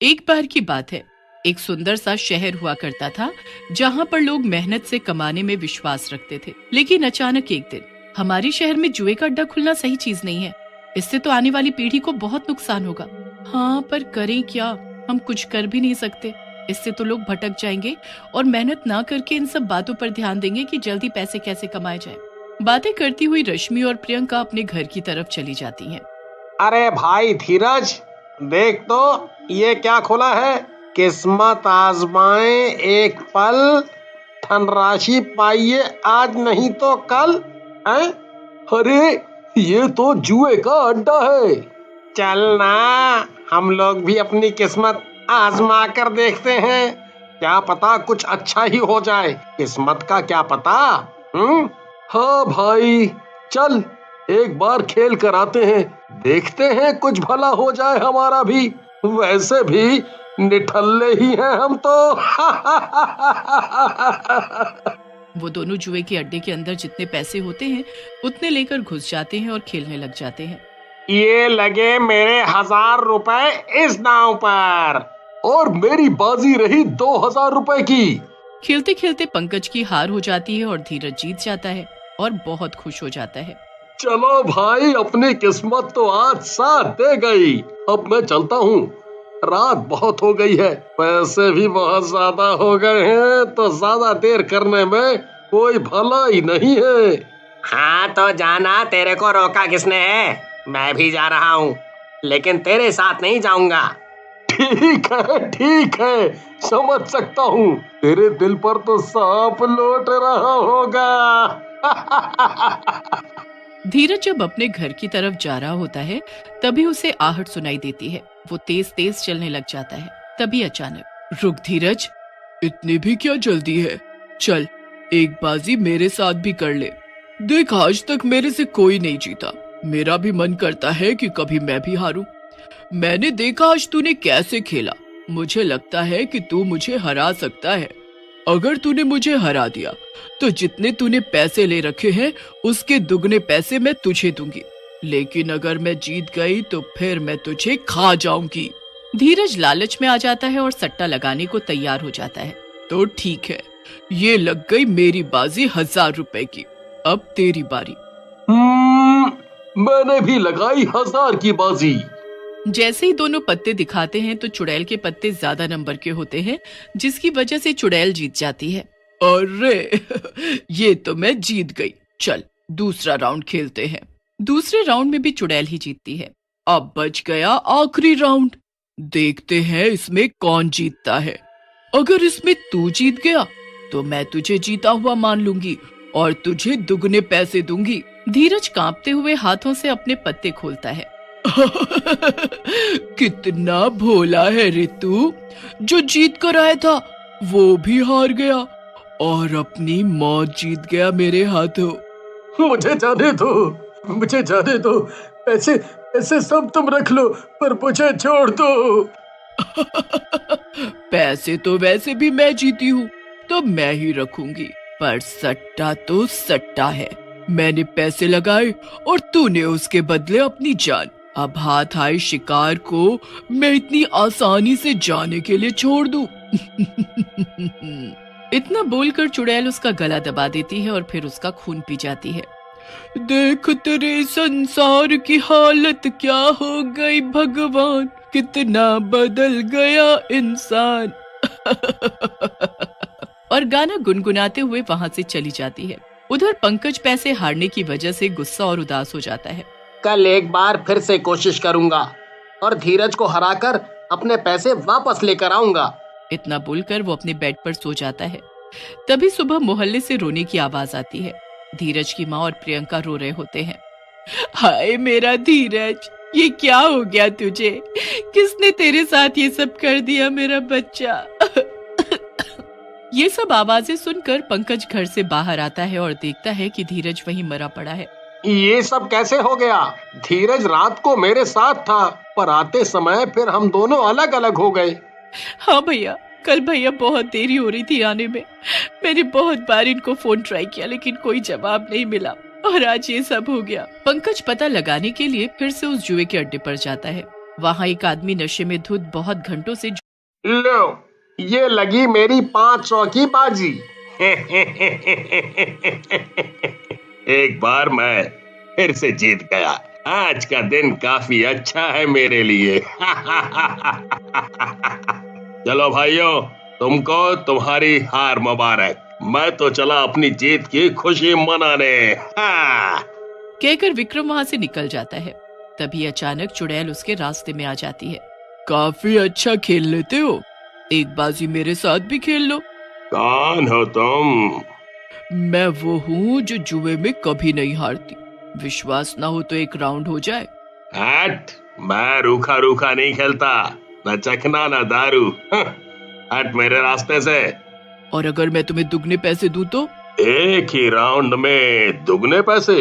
एक बार की बात है, एक सुंदर सा शहर हुआ करता था जहाँ पर लोग मेहनत से कमाने में विश्वास रखते थे। लेकिन अचानक एक दिन हमारे शहर में जुए का अड्डा खुलना सही चीज नहीं है। इससे तो आने वाली पीढ़ी को बहुत नुकसान होगा। हाँ, पर करें क्या? हम कुछ कर भी नहीं सकते। इससे तो लोग भटक जाएंगे और मेहनत ना करके इन सब बातों पर ध्यान देंगे कि जल्दी पैसे कैसे कमाए जाए। बातें करती हुई रश्मि और प्रियंका अपने घर की तरफ चली जाती हैं। अरे भाई धीरज, देख तो ये क्या खुला है। किस्मत आजमाए एक पल, धनराशि पाइए आज नहीं तो कल। हैं? अरे ये तो जुए का अड्डा है। चल ना, हम लोग भी अपनी किस्मत आजमा कर देखते हैं। क्या पता कुछ अच्छा ही हो जाए। किस्मत का क्या पता। हाँ भाई, चल एक बार खेल कर आते हैं, देखते हैं कुछ भला हो जाए हमारा भी। वैसे भी निठल्ले ही हैं हम तो। वो दोनों जुए के अड्डे के अंदर जितने पैसे होते हैं उतने लेकर घुस जाते हैं और खेलने लग जाते हैं। ये लगे मेरे 1000 रुपए इस दांव पर। और मेरी बाजी रही 2000 रुपए की। खेलते खेलते पंकज की हार हो जाती है और धीरज जीत जाता है और बहुत खुश हो जाता है। चलो भाई, अपनी किस्मत तो आज साथ दे गई। अब मैं चलता हूँ, रात बहुत हो गई है, पैसे भी बहुत ज्यादा हो गए हैं, तो ज्यादा देर करने में कोई भलाई नहीं है। हाँ तो जाना, तेरे को रोका किसने है। मैं भी जा रहा हूँ, लेकिन तेरे साथ नहीं जाऊंगा। ठीक है, समझ सकता हूँ। तेरे दिल पर तो सांप लौट रहा होगा। धीरज जब अपने घर की तरफ जा रहा होता है तभी उसे आहट सुनाई देती है। वो तेज तेज चलने लग जाता है। तभी अचानक, रुक धीरज, इतनी भी क्या जल्दी है? चल एक बाजी मेरे साथ भी कर ले। देख, आज तक मेरे से कोई नहीं जीता। मेरा भी मन करता है कि कभी मैं भी हारूं। मैंने देखा आज तूने कैसे खेला। मुझे लगता है कि तू मुझे हरा सकता है। अगर तूने मुझे हरा दिया तो जितने तूने पैसे ले रखे हैं उसके दुगने पैसे मैं तुझे दूंगी। लेकिन अगर मैं जीत गई तो फिर मैं तुझे खा जाऊंगी। धीरज लालच में आ जाता है और सट्टा लगाने को तैयार हो जाता है। तो ठीक है, ये लग गई मेरी बाजी 1000 रुपए की। अब तेरी बारी। मैंने भी लगाई 1000 की बाजी। जैसे ही दोनों पत्ते दिखाते हैं तो चुड़ैल के पत्ते ज्यादा नंबर के होते हैं, जिसकी वजह से चुड़ैल जीत जाती है। अरे ये तो मैं जीत गई। चल दूसरा राउंड खेलते हैं। दूसरे राउंड में भी चुड़ैल ही जीतती है। अब बच गया आखिरी राउंड। देखते हैं इसमें कौन जीतता है। अगर इसमें तू जीत गया तो मैं तुझे जीता हुआ मान लूंगी और तुझे दुगने पैसे दूंगी। धीरज कांपते हुए हाथों से अपने पत्ते खोलता है। कितना भोला है रे तू। जो जीत कर आया था वो भी हार गया और अपनी मौत जीत गया मेरे हाथों। मुझे जाने दो। पैसे सब तुम रख लो, पर मुझे छोड़ दो। पैसे तो वैसे भी मैं जीती हूँ, तो मैं ही रखूंगी। पर सट्टा तो सट्टा है। मैंने पैसे लगाए और तूने उसके बदले अपनी जान। अब हाथ आए शिकार को मैं इतनी आसानी से जाने के लिए छोड़ दूं? इतना बोलकर चुड़ैल उसका गला दबा देती है और फिर उसका खून पी जाती है। देख तेरे संसार की हालत क्या हो गई भगवान, कितना बदल गया इंसान। और गाना गुनगुनाते हुए वहाँ से चली जाती है। उधर पंकज पैसे हारने की वजह से गुस्सा और उदास हो जाता है। कल एक बार फिर से कोशिश करूंगा और धीरज को हराकर अपने पैसे वापस लेकर आऊंगा। इतना बोलकर वो अपने बेड पर सो जाता है। तभी सुबह मोहल्ले से रोने की आवाज आती है। धीरज की माँ और प्रियंका रो रहे होते हैं। हाय मेरा धीरज, ये क्या हो गया तुझे? किसने तेरे साथ ये सब कर दिया मेरा बच्चा? ये सब आवाजें सुनकर पंकज घर से बाहर आता है और देखता है कि धीरज वहीं मरा पड़ा है। ये सब कैसे हो गया? धीरज रात को मेरे साथ था, पर आते समय फिर हम दोनों अलग अलग हो गए। हाँ भैया, कल भैया बहुत देरी हो रही थी आने में। मैंने बहुत बार इनको फोन ट्राई किया लेकिन कोई जवाब नहीं मिला और आज ये सब हो गया। पंकज पता लगाने के लिए फिर से उस जुए के अड्डे पर जाता है। वहाँ एक आदमी नशे में धुत बहुत घंटों से लो, ये लगी मेरी 500 की बाजी। एक बार मैं फिर से जीत गया। आज का दिन काफी अच्छा है मेरे लिए। चलो भाइयों, तुमको तुम्हारी हार मुबारक। मैं तो चला अपनी जीत की खुशी मनाने। कहकर विक्रम वहाँ से निकल जाता है। तभी अचानक चुड़ैल उसके रास्ते में आ जाती है। काफी अच्छा खेल लेते हो, एक बाजी मेरे साथ भी खेल लो। कौन हो तुम? मैं वो हूँ जो जुए में कभी नहीं हारती। विश्वास ना हो तो एक राउंड हो जाए। हट, मैं रूखा रूखा नहीं खेलता, न चखना न दारू। हट मेरे रास्ते से। और अगर मैं तुम्हें दुगने पैसे दूं तो? एक ही राउंड में दुगने पैसे?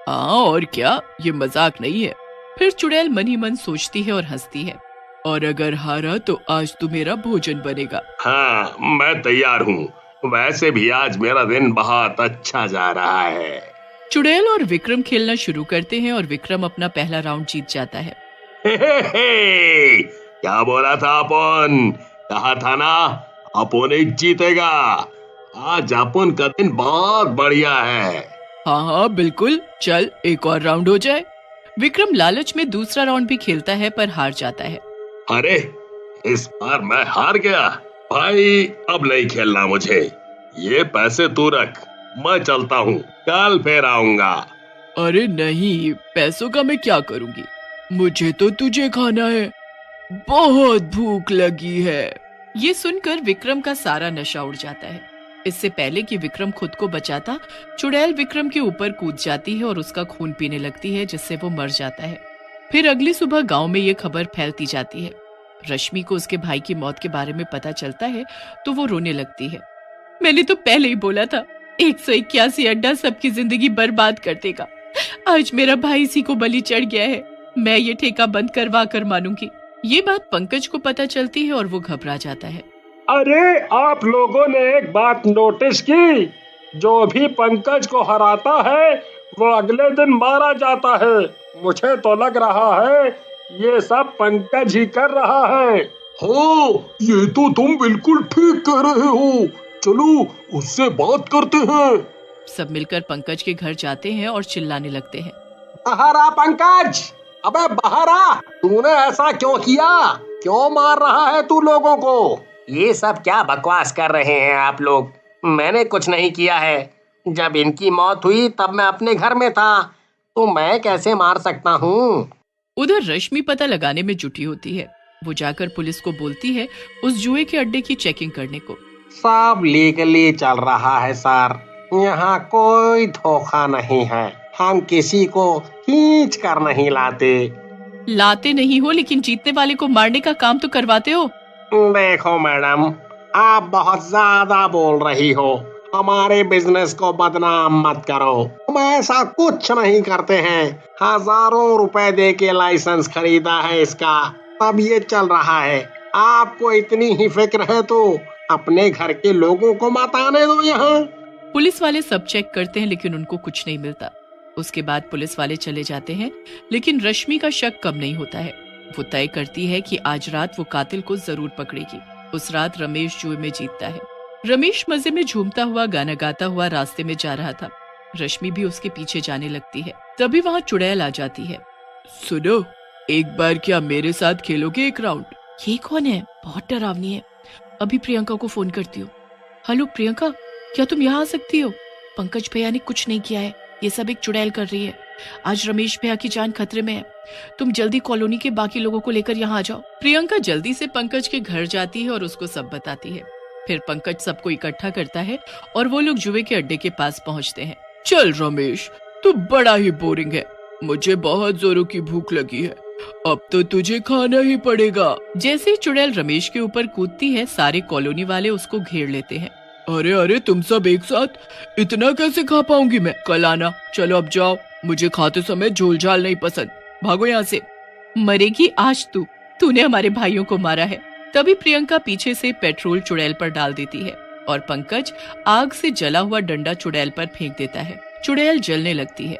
हाँ और क्या, ये मजाक नहीं है। फिर चुड़ैल मन ही मन सोचती है और हंसती है। और अगर हारा तो आज तो मेरा भोजन बनेगा। हाँ, मैं तैयार हूँ। वैसे भी आज मेरा दिन बहुत अच्छा जा रहा है। चुड़ैल और विक्रम खेलना शुरू करते हैं और विक्रम अपना पहला राउंड जीत जाता है। हे, क्या बोला था अपन? कहा था ना अपन ही जीतेगा। आज अपन का दिन बहुत बढ़िया है। हाँ हाँ बिल्कुल, चल एक और राउंड हो जाए। विक्रम लालच में दूसरा राउंड भी खेलता है पर हार जाता है। अरे, इस बार मैं हार गया। भाई अब नहीं खेलना मुझे। ये पैसे तू रख, मैं चलता हूँ, कल फिर आऊंगा। अरे नहीं, पैसों का मैं क्या करूंगी, मुझे तो तुझे खाना है, बहुत भूख लगी है। ये सुनकर विक्रम का सारा नशा उड़ जाता है। इससे पहले कि विक्रम खुद को बचाता, चुड़ैल विक्रम के ऊपर कूद जाती है और उसका खून पीने लगती है, जिससे वो मर जाता है। फिर अगली सुबह गांव में ये खबर फैलती जाती है। रश्मि को उसके भाई की मौत के बारे में पता चलता है तो वो रोने लगती है। मैंने तो पहले ही बोला था, 181 अड्डा सबकी जिंदगी बर्बाद कर देगा। आज मेरा भाई इसी को बलि चढ़ गया है। मैं ये ठेका बंद करवा कर मानूंगी। ये बात पंकज को पता चलती है और वो घबरा जाता है। अरे, आप लोगों ने एक बात नोटिस की? जो भी पंकज को हराता है वो अगले दिन मारा जाता है। मुझे तो लग रहा है ये सब पंकज ही कर रहा है। हाँ, ये तो तुम बिल्कुल ठीक कह रहे हो। चलो उससे बात करते हैं। सब मिलकर पंकज के घर जाते हैं और चिल्लाने लगते हैं। बाहर आ पंकज, अबे बाहर आ। तूने ऐसा क्यों किया? क्यों मार रहा है तू लोगों को? ये सब क्या बकवास कर रहे हैं आप लोग? मैंने कुछ नहीं किया है। जब इनकी मौत हुई तब मैं अपने घर में था, तो मैं कैसे मार सकता हूँ? उधर रश्मि पता लगाने में जुटी होती है। वो जाकर पुलिस को बोलती है उस जुए के अड्डे की चेकिंग करने को। सब लीगली चल रहा है सर, यहाँ कोई धोखा नहीं है। हम किसी को खींच कर नहीं लाते नहीं हो, लेकिन जीतने वाले को मारने का काम तो करवाते हो। देखो मैडम, आप बहुत ज्यादा बोल रही हो। हमारे बिजनेस को बदनाम मत करो। हम ऐसा कुछ नहीं करते हैं। हजारों रुपए दे के लाइसेंस खरीदा है इसका, तब ये चल रहा है। आपको इतनी ही फिक्र है तो अपने घर के लोगों को मत आने दो यहाँ। पुलिस वाले सब चेक करते हैं लेकिन उनको कुछ नहीं मिलता। उसके बाद पुलिस वाले चले जाते हैं, लेकिन रश्मि का शक कम नहीं होता है। वो तय करती है कि आज रात वो कातिल को जरूर पकड़ेगी। उस रात रमेश जुए में जीतता है। रमेश मजे में झूमता हुआ गाना गाता हुआ रास्ते में जा रहा था। रश्मि भी उसके पीछे जाने लगती है। तभी वहाँ चुड़ैल आ जाती है। सुनो, एक बार क्या मेरे साथ खेलोगे एक राउंड? ये कौन है? बहुत डरावनी है। अभी प्रियंका को फोन करती हूँ। हेलो प्रियंका, क्या तुम यहाँ आ सकती हो? पंकज भैया ने कुछ नहीं किया है, ये सब एक चुड़ैल कर रही है। आज रमेश भैया की जान खतरे में है। तुम जल्दी कॉलोनी के बाकी लोगों को लेकर यहाँ आ जाओ। प्रियंका जल्दी से पंकज के घर जाती है और उसको सब बताती है। फिर पंकज सबको इकट्ठा करता है और वो लोग जुए के अड्डे के पास पहुँचते हैं। चल रमेश, तू बड़ा ही बोरिंग है। मुझे बहुत जोरों की भूख लगी है, अब तो तुझे खाना ही पड़ेगा। जैसे ही चुड़ैल रमेश के ऊपर कूदती है, सारे कॉलोनी वाले उसको घेर लेते हैं। अरे अरे, तुम सब एक साथ, इतना कैसे खा पाऊंगी मैं? कल आना। चलो अब जाओ, मुझे खाते समय झोल झाल नहीं पसंद। भागो यहाँ से। मरेगी आज तू, तूने हमारे भाइयों को मारा है। तभी प्रियंका पीछे से पेट्रोल चुड़ैल पर डाल देती है और पंकज आग से जला हुआ डंडा चुड़ैल पर फेंक देता है। चुड़ैल जलने लगती है।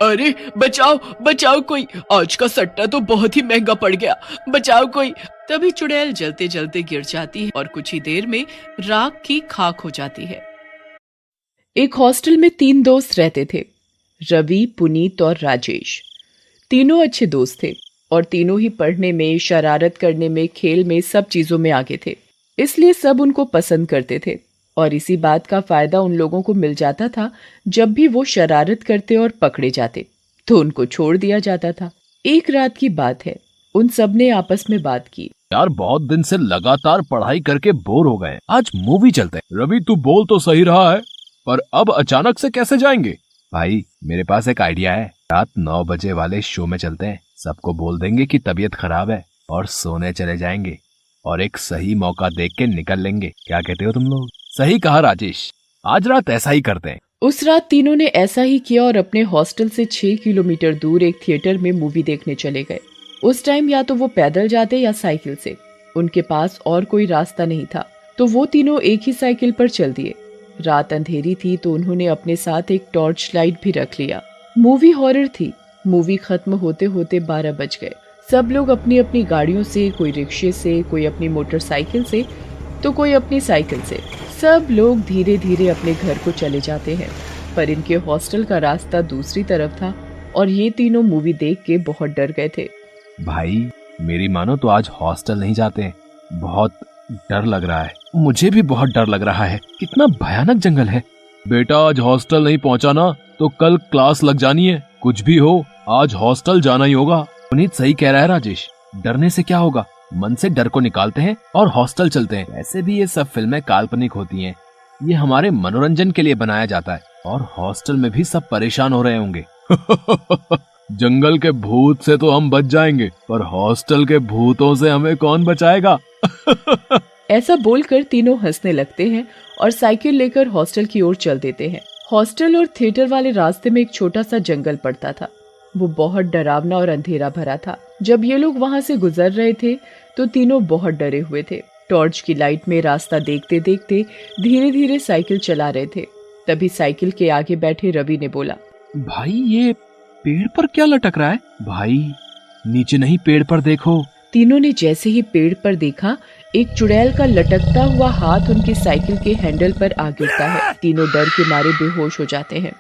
अरे बचाओ बचाओ कोई, आज का सट्टा तो बहुत ही महंगा पड़ गया, बचाओ कोई। तभी चुड़ैल जलते जलते गिर जाती है और कुछ ही देर में राख की खाक हो जाती है। एक हॉस्टल में 3 दोस्त रहते थे, रवि, पुनीत और राजेश। तीनों अच्छे दोस्त थे और तीनों ही पढ़ने में, शरारत करने में, खेल में, सब चीजों में आगे थे। इसलिए सब उनको पसंद करते थे और इसी बात का फायदा उन लोगों को मिल जाता था। जब भी वो शरारत करते और पकड़े जाते तो उनको छोड़ दिया जाता था। एक रात की बात है, उन सब ने आपस में बात की, यार बहुत दिन से लगातार पढ़ाई करके बोर हो गए, आज मूवी चलते हैं। रवि तू बोल तो सही रहा है, पर अब अचानक से कैसे जाएंगे? भाई मेरे पास एक आइडिया है, रात 9 बजे वाले शो में चलते हैं। सबको बोल देंगे कि तबीयत खराब है और सोने चले जाएंगे और एक सही मौका देख के निकल लेंगे। क्या कहते हो तुम लोग? सही कहा राजेश, आज रात ऐसा ही करते हैं। उस रात तीनों ने ऐसा ही किया और अपने हॉस्टल से 6 किलोमीटर दूर एक थिएटर में मूवी देखने चले गए। उस टाइम या तो वो पैदल जाते या साइकिल से, उनके पास और कोई रास्ता नहीं था, तो वो तीनों एक ही साइकिल पर चल दिए। रात अंधेरी थी तो उन्होंने अपने साथ एक टॉर्च लाइट भी रख लिया। मूवी हॉरर थी। मूवी खत्म होते होते 12 बज गए। सब लोग अपनी अपनी गाड़ियों से, कोई रिक्शे से, कोई अपनी मोटरसाइकिल से, तो कोई अपनी साइकिल से, सब लोग धीरे धीरे अपने घर को चले जाते हैं। पर इनके हॉस्टल का रास्ता दूसरी तरफ था और ये तीनों मूवी देख के बहुत डर गए थे। भाई मेरी मानो तो आज हॉस्टल नहीं जाते हैं, बहुत डर लग रहा है। मुझे भी बहुत डर लग रहा है, कितना भयानक जंगल है। बेटा आज हॉस्टल नहीं पहुंचा ना तो कल क्लास लग जानी है। कुछ भी हो आज हॉस्टल जाना ही होगा। पुनीत सही कह रहा है राजेश, डरने से क्या होगा, मन से डर को निकालते हैं और हॉस्टल चलते हैं। वैसे भी ये सब फिल्में काल्पनिक होती हैं, ये हमारे मनोरंजन के लिए बनाया जाता है और हॉस्टल में भी सब परेशान हो रहे होंगे। जंगल के भूत से तो हम बच जाएंगे, पर हॉस्टल के भूतों से हमें कौन बचाएगा? ऐसा बोलकर तीनों हंसने लगते हैं और साइकिल लेकर हॉस्टल की ओर चल देते हैं। हॉस्टल और थिएटर वाले रास्ते में एक छोटा सा जंगल पड़ता था। वो बहुत डरावना और अंधेरा भरा था। जब ये लोग वहाँ से गुजर रहे थे तो तीनों बहुत डरे हुए थे। टॉर्च की लाइट में रास्ता देखते देखते धीरे धीरे साइकिल चला रहे थे। तभी साइकिल के आगे बैठे रवि ने बोला, भाई ये पेड़ पर क्या लटक रहा है? भाई नीचे नहीं, पेड़ पर देखो। तीनों ने जैसे ही पेड़ पर देखा, एक चुड़ैल का लटकता हुआ हाथ उनकी साइकिल के हैंडल पर आ गिरता है। तीनों डर के मारे बेहोश हो जाते हैं।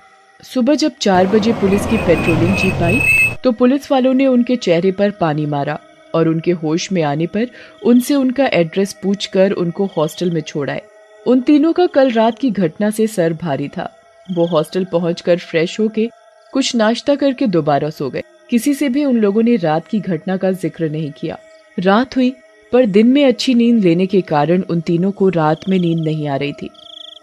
सुबह जब 4 बजे पुलिस की पेट्रोलिंग जीप आई तो पुलिस वालों ने उनके चेहरे पर पानी मारा और उनके होश में आने पर उनसे उनका एड्रेस पूछकर उनको हॉस्टल में छोड़ाए। उन तीनों का कल रात की घटना से सर भारी था। वो हॉस्टल पहुंचकर फ्रेश होके कुछ नाश्ता करके दोबारा सो गए। किसी से भी उन लोगों ने रात की घटना का जिक्र नहीं किया। रात हुई पर दिन में अच्छी नींद लेने के कारण उन तीनों को रात में नींद नहीं आ रही थी।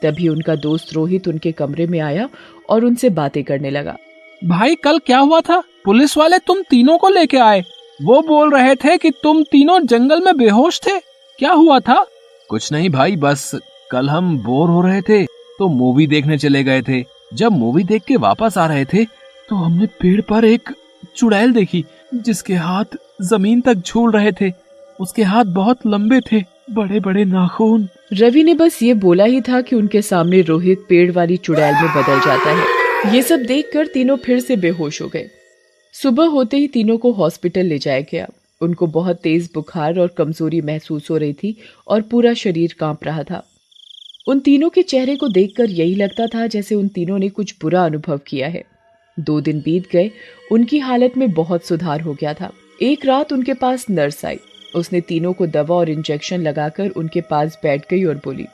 तभी उनका दोस्त रोहित उनके कमरे में आया और उनसे बातें करने लगा। भाई कल क्या हुआ था? पुलिस वाले तुम तीनों को लेके आए, वो बोल रहे थे कि तुम तीनों जंगल में बेहोश थे, क्या हुआ था? कुछ नहीं भाई, बस कल हम बोर हो रहे थे तो मूवी देखने चले गए थे। जब मूवी देख के वापस आ रहे थे तो हमने पेड़ पर एक चुड़ैल देखी जिसके हाथ जमीन तक झूल रहे थे। उसके हाथ बहुत लंबे थे, बड़े बड़े नाखून। रवि ने बस ये बोला ही था कि उनके सामने रोहित पेड़ वाली चुड़ैल में बदल जाता है। ये सब देखकर तीनों फिर से बेहोश हो गए। सुबह होते ही तीनों को हॉस्पिटल ले जाया गया। उनको बहुत तेज बुखार और कमजोरी महसूस हो रही थी और पूरा शरीर कांप रहा था। उन तीनों के चेहरे को देखकर यही लगता था जैसे उन तीनों ने कुछ बुरा अनुभव किया है। 2 दिन बीत गए, उनकी हालत में बहुत सुधार हो गया था। एक रात उनके पास नर्स आई। उसने तीनों को दवा और इंजेक्शन लगाकर उनके पास बैठ गई और बोली,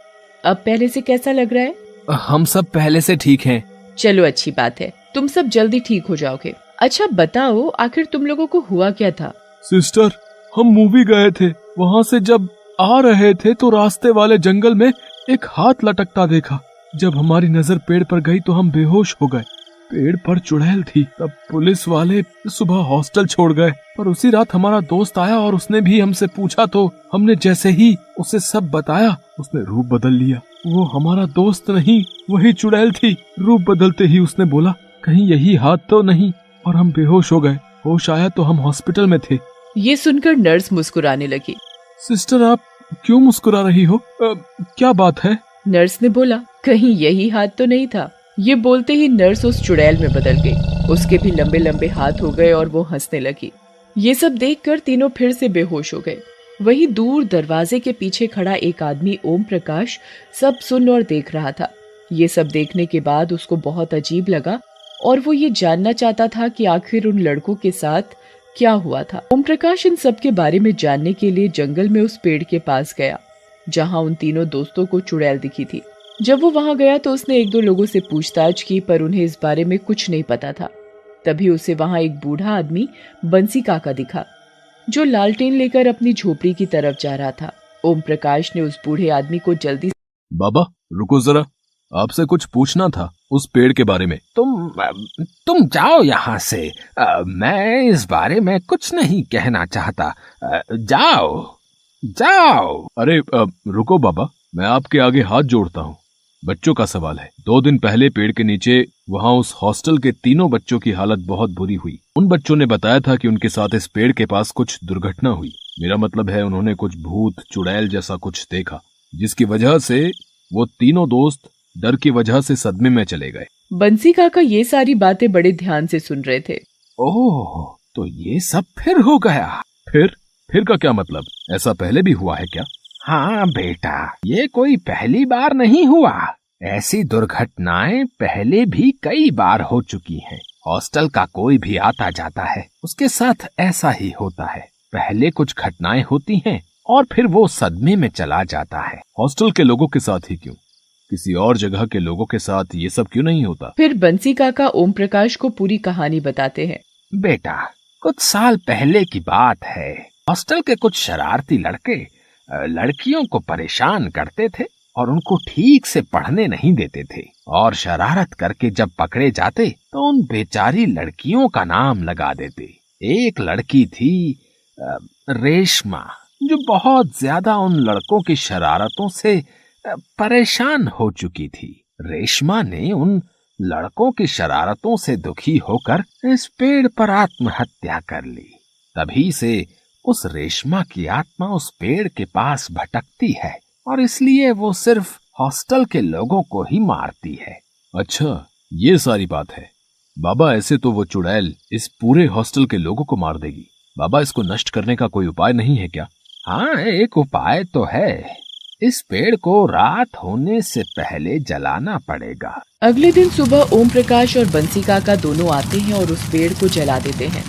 अब पहले से कैसा लग रहा है? हम सब पहले से ठीक हैं। चलो अच्छी बात है, तुम सब जल्दी ठीक हो जाओगे। अच्छा बताओ, आखिर तुम लोगों को हुआ क्या था? सिस्टर, हम मूवी गए थे, वहाँ से जब आ रहे थे तो रास्ते वाले जंगल में एक हाथ लटकता देखा। जब हमारी नजर पेड़ पर गई तो हम बेहोश हो गए। पेड़ पर चुड़ैल थी। तब पुलिस वाले सुबह हॉस्टल छोड़ गए, पर उसी रात हमारा दोस्त आया और उसने भी हमसे पूछा तो हमने जैसे ही उसे सब बताया, उसने रूप बदल लिया। वो हमारा दोस्त नहीं, वही चुड़ैल थी। रूप बदलते ही उसने बोला, कहीं यही हाथ तो नहीं, और हम बेहोश हो गए। होश आया तो हम हॉस्पिटल में थे। ये सुनकर नर्स मुस्कुराने लगी। सिस्टर, आप क्यों मुस्कुरा रही हो? क्या बात है? नर्स ने बोला, कहीं यही हाथ तो नहीं था। ये बोलते ही नर्स उस चुड़ैल में बदल गई। उसके भी लंबे लंबे हाथ हो गए और वो हंसने लगी। ये सब देखकर तीनों फिर से बेहोश हो गए। वहीं दूर दरवाजे के पीछे खड़ा एक आदमी ओम प्रकाश सब सुन और देख रहा था। ये सब देखने के बाद उसको बहुत अजीब लगा और वो ये जानना चाहता था कि आखिर उन लड़कों के साथ क्या हुआ था। ओम प्रकाश इन सब के बारे में जानने के लिए जंगल में उस पेड़ के पास गया जहां उन तीनों दोस्तों को चुड़ैल दिखी थी। जब वो वहां गया तो उसने एक दो लोगों से पूछताछ की, पर उन्हें इस बारे में कुछ नहीं पता था। तभी उसे वहां एक बूढ़ा आदमी बंसी काका दिखा जो लालटेन लेकर अपनी झोपड़ी की तरफ जा रहा था। ओम प्रकाश ने उस बूढ़े आदमी को जल्दी बाबा रुको जरा, आपसे कुछ पूछना था उस पेड़ के बारे में। तुम जाओ यहाँ से। मैं इस बारे में कुछ नहीं कहना चाहता। जाओ जाओ। अरे रुको बाबा, मैं आपके आगे हाथ जोड़ता हूँ। बच्चों का सवाल है। 2 दिन पहले पेड़ के नीचे वहाँ उस हॉस्टल के तीनों बच्चों की हालत बहुत बुरी हुई। उन बच्चों ने बताया था कि उनके साथ इस पेड़ के पास कुछ दुर्घटना हुई। मेरा मतलब है उन्होंने कुछ भूत चुड़ैल जैसा कुछ देखा, जिसकी वजह से वो तीनों दोस्त डर की वजह से सदमे में चले गए। बंसी काका ये सारी बातें बड़े ध्यान से सुन रहे थे। ओह, तो ये सब फिर हो गया। फिर का क्या मतलब? ऐसा पहले भी हुआ है क्या? हाँ बेटा, ये कोई पहली बार नहीं हुआ। ऐसी दुर्घटनाएं पहले भी कई बार हो चुकी हैं। हॉस्टल का कोई भी आता जाता है, उसके साथ ऐसा ही होता है। पहले कुछ घटनाएं होती हैं और फिर वो सदमे में चला जाता है। हॉस्टल के लोगों के साथ ही क्यों? किसी और जगह के लोगों के साथ ये सब क्यों नहीं होता? फिर बंसी काका ओम प्रकाश को पूरी कहानी बताते हैं। बेटा, कुछ साल पहले की बात है। हॉस्टल के कुछ शरारती लड़के लड़कियों को परेशान करते थे और उनको ठीक से पढ़ने नहीं देते थे, और शरारत करके जब पकड़े जाते तो उन बेचारी लड़कियों का नाम लगा देते। एक लड़की थी रेशमा, जो बहुत ज्यादा उन लड़कों की शरारतों से परेशान हो चुकी थी। रेशमा ने उन लड़कों की शरारतों से दुखी होकर इस पेड़ पर आत्महत्या कर ली। तभी से उस रेशमा की आत्मा उस पेड़ के पास भटकती है और इसलिए वो सिर्फ हॉस्टल के लोगों को ही मारती है। अच्छा, ये सारी बात है। बाबा, ऐसे तो वो चुड़ैल इस पूरे हॉस्टल के लोगों को मार देगी। बाबा, इसको नष्ट करने का कोई उपाय नहीं है क्या? हाँ, एक उपाय तो है। इस पेड़ को रात होने से पहले जलाना पड़ेगा। अगले दिन सुबह ओम प्रकाश और बंसी काका दोनों आते हैं और उस पेड़ को जला देते हैं।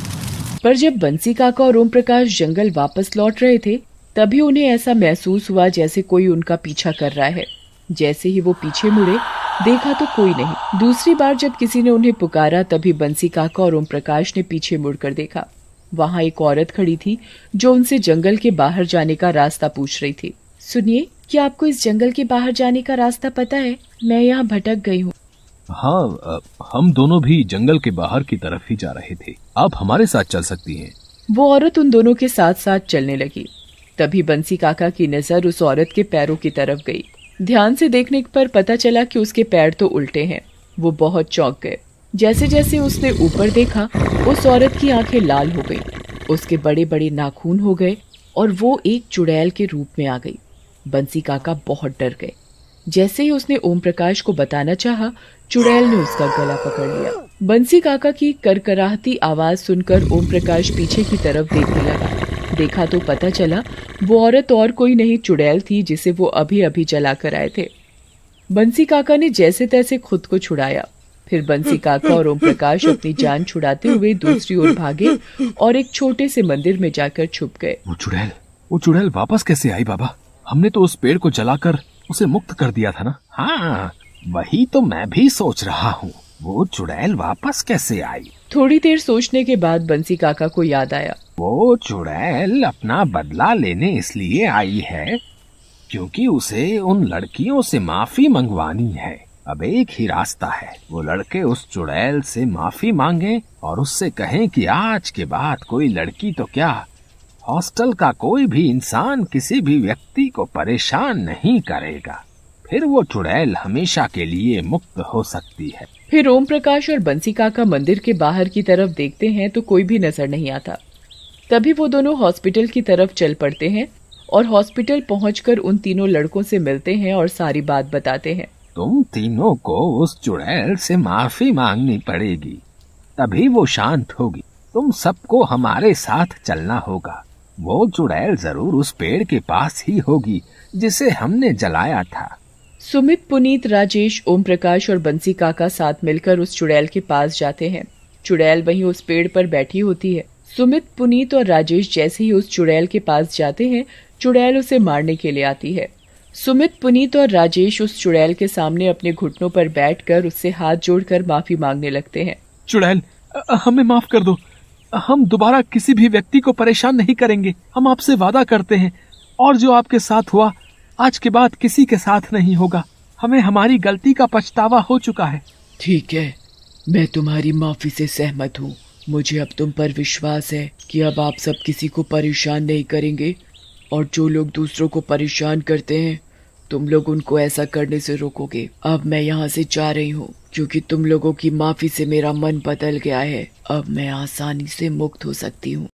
पर जब बंसी काका और ओम प्रकाश जंगल वापस लौट रहे थे, तभी उन्हें ऐसा महसूस हुआ जैसे कोई उनका पीछा कर रहा है। जैसे ही वो पीछे मुड़े, देखा तो कोई नहीं। दूसरी बार जब किसी ने उन्हें पुकारा, तभी बंसी काका और ओम प्रकाश ने पीछे मुड़कर देखा। वहाँ एक औरत खड़ी थी जो उनसे जंगल के बाहर जाने का रास्ता पूछ रही थी। सुनिए, क्या आपको इस जंगल के बाहर जाने का रास्ता पता है? मैं यहाँ भटक गई हूँ। हाँ, हम दोनों भी जंगल के बाहर की तरफ ही जा रहे थे। आप हमारे साथ चल सकती हैं। वो औरत उन दोनों के साथ साथ चलने लगी। तभी बंसी काका की नजर उस औरत के पैरों की तरफ गई। ध्यान से देखने पर पता चला कि उसके पैर तो उल्टे हैं। वो बहुत चौंक गए। जैसे जैसे उसने ऊपर देखा, उस औरत की आंखें लाल हो गई, उसके बड़े बड़े नाखून हो गए और वो एक चुड़ैल के रूप में आ गई। बंसी काका बहुत डर गए। जैसे ही उसने ओम प्रकाश को बताना चाहा, चुड़ैल ने उसका गला पकड़ लिया। बंसी काका की करकराहती आवाज सुनकर ओम प्रकाश पीछे की तरफ देखने लगा। देखा तो पता चला वो औरत और कोई नहीं, चुड़ैल थी जिसे वो अभी अभी जला कर आए थे। बंसी काका ने जैसे तैसे खुद को छुड़ाया। फिर बंसी काका और ओम प्रकाश अपनी जान छुड़ाते हुए दूसरी ओर भागे और एक छोटे से मंदिर में जाकर छुप गए। वो चुड़ैल वापस कैसे आई बाबा? हमने तो उस पेड़ को जलाकर उसे मुक्त कर दिया था ना। हाँ, वही तो मैं भी सोच रहा हूँ। वो चुड़ैल वापस कैसे आई? थोड़ी देर सोचने के बाद बंसी काका को याद आया। वो चुड़ैल अपना बदला लेने इसलिए आई है क्योंकि उसे उन लड़कियों से माफी मंगवानी है। अब एक ही रास्ता है, वो लड़के उस चुड़ैल से माफी मांगे और उससे कहें कि आज के बाद कोई लड़की तो क्या, हॉस्टल का कोई भी इंसान किसी भी व्यक्ति को परेशान नहीं करेगा। फिर वो चुड़ैल हमेशा के लिए मुक्त हो सकती है। फिर ओम प्रकाश और बंसी काका मंदिर के बाहर की तरफ देखते हैं तो कोई भी नजर नहीं आता। तभी वो दोनों हॉस्पिटल की तरफ चल पड़ते हैं और हॉस्पिटल पहुंचकर उन तीनों लड़कों से मिलते हैं और सारी बात बताते हैं। तुम तीनों को उस चुड़ैल से माफी मांगनी पड़ेगी, तभी वो शांत होगी। तुम सबको हमारे साथ चलना होगा। वो चुड़ैल जरूर उस पेड़ के पास ही होगी जिसे हमने जलाया था। सुमित, पुनीत, राजेश, ओम प्रकाश और बंसी काका साथ मिलकर उस चुड़ैल के पास जाते हैं। चुड़ैल वहीं उस पेड़ पर बैठी होती है। सुमित, पुनीत और राजेश जैसे ही उस चुड़ैल के पास जाते हैं, चुड़ैल उसे मारने के लिए आती है। सुमित, पुनीत और राजेश उस चुड़ैल के सामने अपने घुटनों पर बैठकर उससे हाथ जोड़कर माफी मांगने लगते हैं। चुड़ैल, हमें माफ कर दो। हम दोबारा किसी भी व्यक्ति को परेशान नहीं करेंगे। हम आपसे वादा करते हैं, और जो आपके साथ हुआ आज के बाद किसी के साथ नहीं होगा। हमें हमारी गलती का पछतावा हो चुका है। ठीक है, मैं तुम्हारी माफी से सहमत हूँ। मुझे अब तुम पर विश्वास है कि अब आप सब किसी को परेशान नहीं करेंगे, और जो लोग दूसरों को परेशान करते हैं तुम लोग उनको ऐसा करने से रोकोगे। अब मैं यहाँ से जा रही हूँ क्योंकि तुम लोगों की माफी से मेरा मन बदल गया है। अब मैं आसानी से मुक्त हो सकती हूँ।